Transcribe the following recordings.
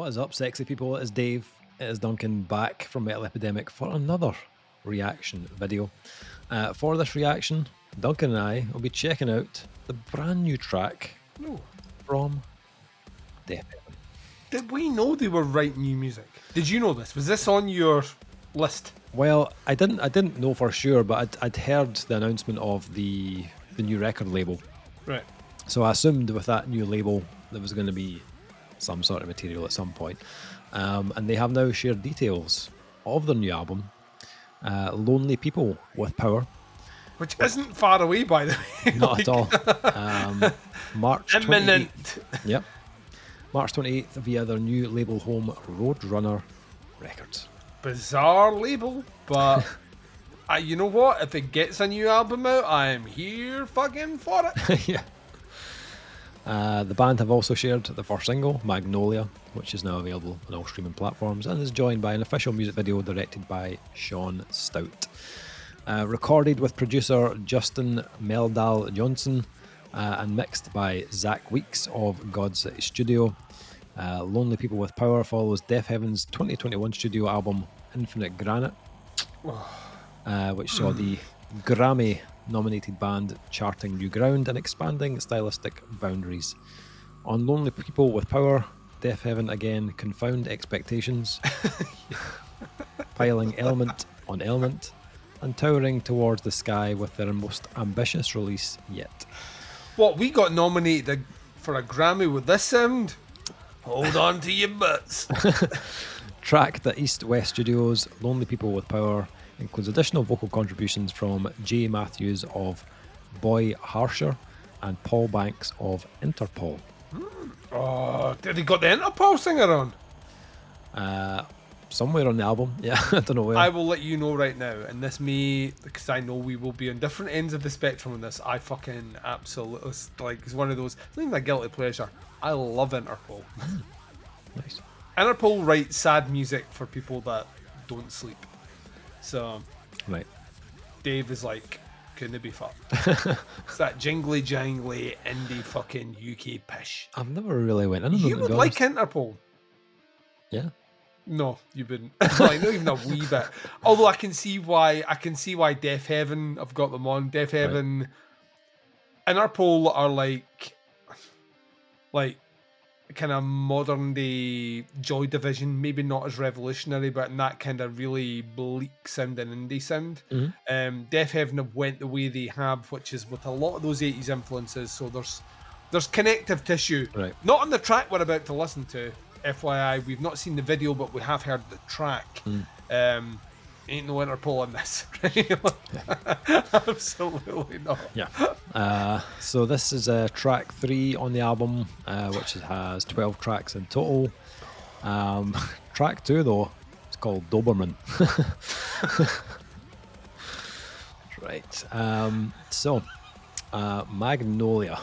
What is up, sexy people? It is Dave. It is Duncan back from Metal Epidemic for another reaction video. For this reaction, Duncan and I will be checking out the brand new track from Deafheaven. Did we know they were writing new music? Did you know this? Was this on your list? Well, I didn't know for sure, but I'd heard the announcement of the new record label. Right. So I assumed with that new label there was going to be some sort of material at some point. And they have now shared details of their new album, Lonely People with Power. Which isn't far away, by the way. Not at all. March 28th. Imminent. Yep. March 28th via their new label home, Roadrunner Records. Bizarre label, but you know what? If it gets a new album out, I'm here fucking for it. Yeah. The band have also shared the first single, Magnolia, which is now available on all streaming platforms and is joined by an official music video directed by Sean Stout. Recorded with producer Justin Meldal-Johnsen and mixed by Zach Weeks of God's City Studio. Lonely People with Power follows Deafheaven's 2021 studio album Infinite Granite, which saw the Grammy-nominated band charting new ground and expanding stylistic boundaries. On Lonely People with Power, Deafheaven again confound expectations, piling element on element, and towering towards the sky with their most ambitious release yet. What, we got nominated for a Grammy with this sound? Hold on to your butts. Tracked at East West Studios, Lonely People with Power includes additional vocal contributions from Jay Matthews of Boy Harsher and Paul Banks of Interpol. Oh, did he got the Interpol singer on? Somewhere on the album, yeah, I don't know where. I will let you know right now, and this may, because I know we will be on different ends of the spectrum on this. I fucking absolutely, like, it's one of those, it's not even a guilty pleasure. I love Interpol. Nice. Interpol writes sad music for people that don't sleep. So, Right. Dave is like, couldn't it be fucked? It's that jingly jangly indie fucking UK pish. I've never really went in on You them, to would be like honest. Interpol. Yeah. No, you wouldn't. Like, not even a wee bit. Although I can see why Deafheaven have got them on. Deafheaven, Interpol are like kind of modern day Joy Division, maybe not as revolutionary, but in that kind of really bleak sounding indie sound. Deafheaven have went the way they have, which is with a lot of those 80s influences. So there's connective tissue. Right. Not on the track we're about to listen to. FYI, we've not seen the video, but we have heard the track. Ain't no Interpol on this. Absolutely not. Yeah. So this is track 3 on the album, which has 12 tracks in total. Track 2, though, it's called Doberman. Right. So, Magnolia.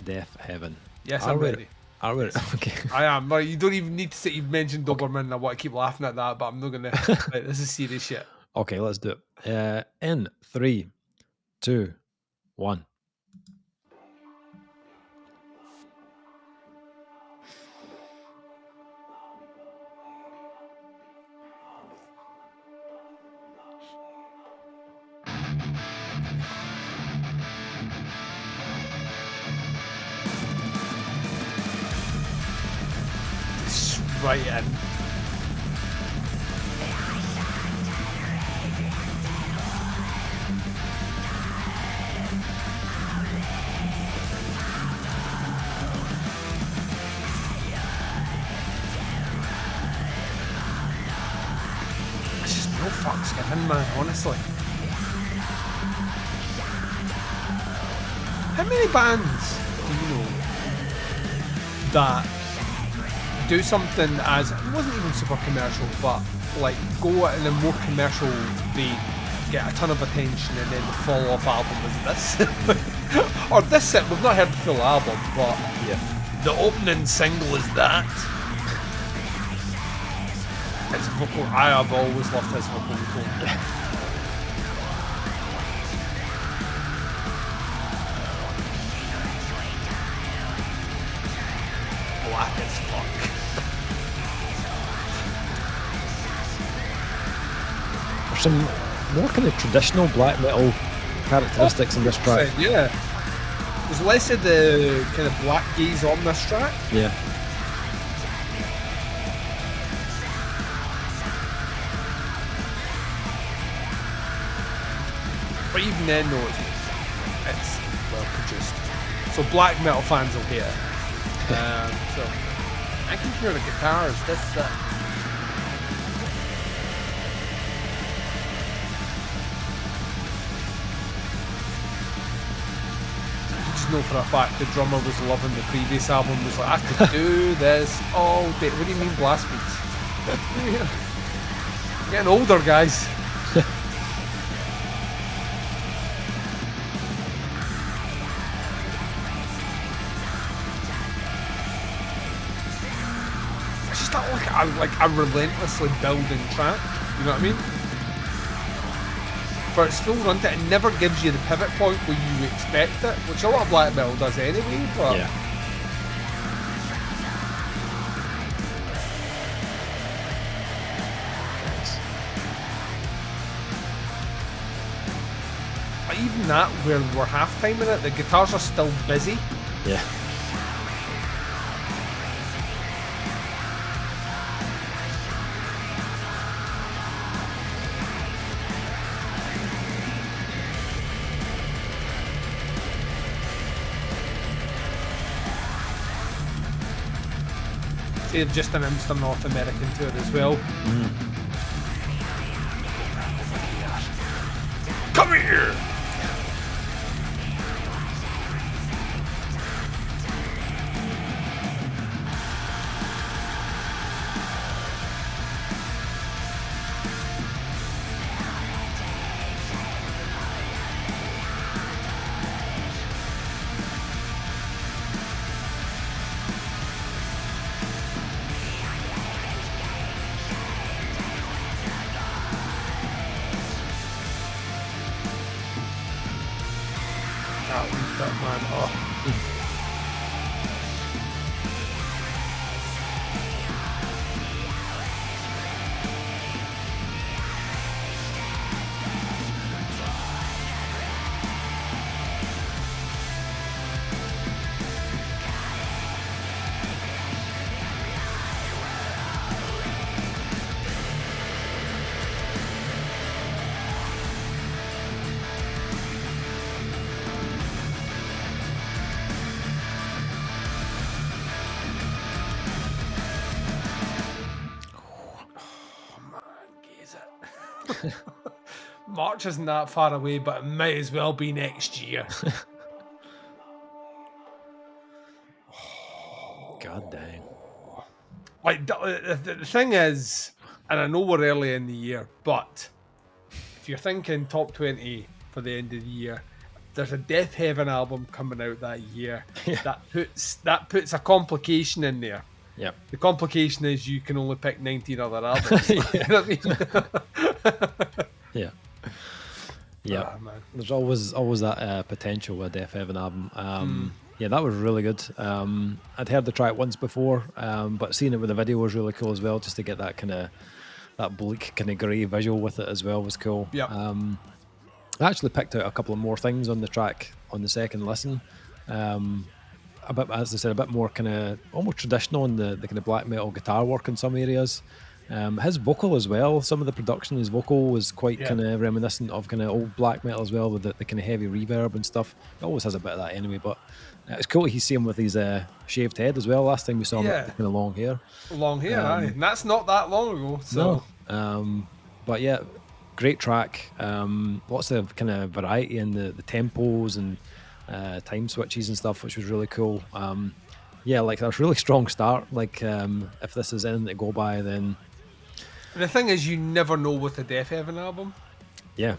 Deafheaven. Yes, I'm ready. Are we? Okay. I am. Right, you don't even need to say you've mentioned Doberman. I want to keep laughing at that, but I'm not gonna. Right, this is serious shit. Okay, let's do it. In 3, 2, 1. Right in. It's just no fucks given, man, honestly. How many bands do you know that do something as, it wasn't even super commercial, but like go in a more commercial vein, get a ton of attention, and then the fall off album is this? Or this set, we've not heard the full album, but Yeah. the opening single is that. His vocal, I have always loved his vocal tone. There's some more kind of traditional black metal characteristics in this track. Yeah. There's less of the kind of Blackgaze on this track. Yeah. But even then, though, it's well produced. So black metal fans will get it. So I can hear the guitars. You just know for a fact the drummer was loving the previous album. Was like, I could do this all day. What do you mean blast beats? I'm getting older, guys. Like a relentlessly building track, you know what I mean? For its full run, it never gives you the pivot point where you expect it, which a lot of black metal does anyway. But yeah. But even that, where we're half timing it, the guitars are still busy. Yeah. They've just announced a North American tour as well. Come here! That man, oh. March isn't that far away, but it might as well be next year. God dang. Like, the thing is, and I know we're early in the year, but if you're thinking top 20 for the end of the year, there's a Deafheaven album coming out that year. Yeah. That puts a complication in there. Yep. The complication is you can only pick 19 other albums. You know what I mean? Yeah. Yeah. Oh, man. There's always that potential with a Deafheaven album. Yeah, that was really good. I'd heard the track once before, but seeing it with the video was really cool as well, just to get that kind of that bleak kind of grey visual with it as well was cool. Yep. I actually picked out a couple of more things on the track on the second listen. A bit, as I said, a bit more kind of almost traditional in the kind of black metal guitar work in some areas. His vocal as well, some of the production, his vocal was quite kind of reminiscent of kind of old black metal as well, with the kind of heavy reverb and stuff. It always has a bit of that anyway, but it's cool to see him with his shaved head as well. Last time we saw him with the kind of long hair. Long hair, aye. And that's not that long ago. So. No. But yeah, great track. Lots of kind of variety in the tempos and time switches and stuff, which was really cool. Yeah, like that's a really strong start. Like if this is anything to go by, then. And the thing is, you never know with the Deafheaven album. Yeah.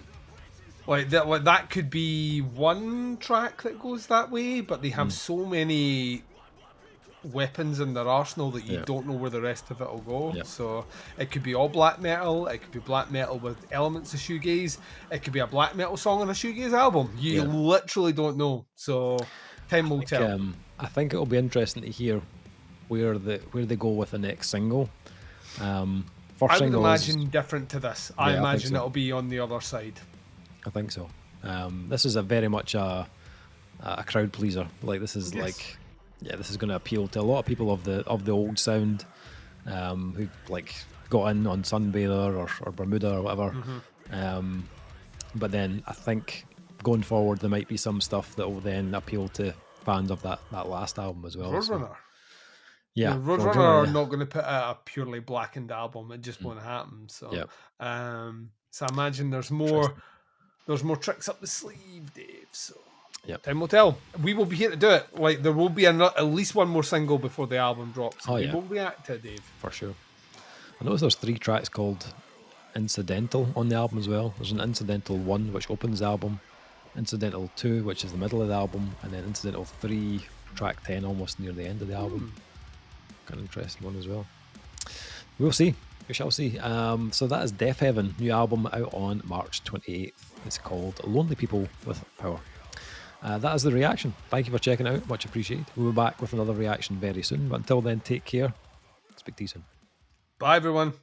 Like that could be one track that goes that way, but they have so many weapons in their arsenal that you don't know where the rest of it will go. Yep. So it could be all black metal, it could be black metal with elements of shoegaze, it could be a black metal song on a shoegaze album. You literally don't know. So time will tell. I think it'll be interesting to hear where they go with the next single. First I would single imagine is, different to this. Yeah, I I think imagine so. it'll be on the other side. I think so. This is a very much a crowd pleaser. Like this is Yes. this is going to appeal to a lot of people of the old sound, who like got in on Sunbather or Bermuda or whatever. But then I think going forward there might be some stuff that will then appeal to fans of that last album as well. So, Roadrunner. yeah, Roadrunner Roadrunner, are yeah. not going to put out a purely blackened album. It just won't happen. Yeah. So I imagine there's more tricks up the sleeve, Dave. So Yep. time will tell. We will be here to do it. Like there will be at least one more single before the album drops. And Oh, we yeah. will react to it, Dave. For sure. I notice there's 3 tracks called Incidental on the album as well. There's an Incidental 1 which opens the album, Incidental 2 which is the middle of the album, and then Incidental 3, track 10, almost near the end of the album. Kind of interesting one as well. We'll see. We shall see. So that is Deafheaven, new album out on March 28th. It's called Lonely People with Power. That is the reaction. Thank you for checking it out. Much appreciated. We'll be back with another reaction very soon. But until then, take care. Speak to you soon. Bye, everyone.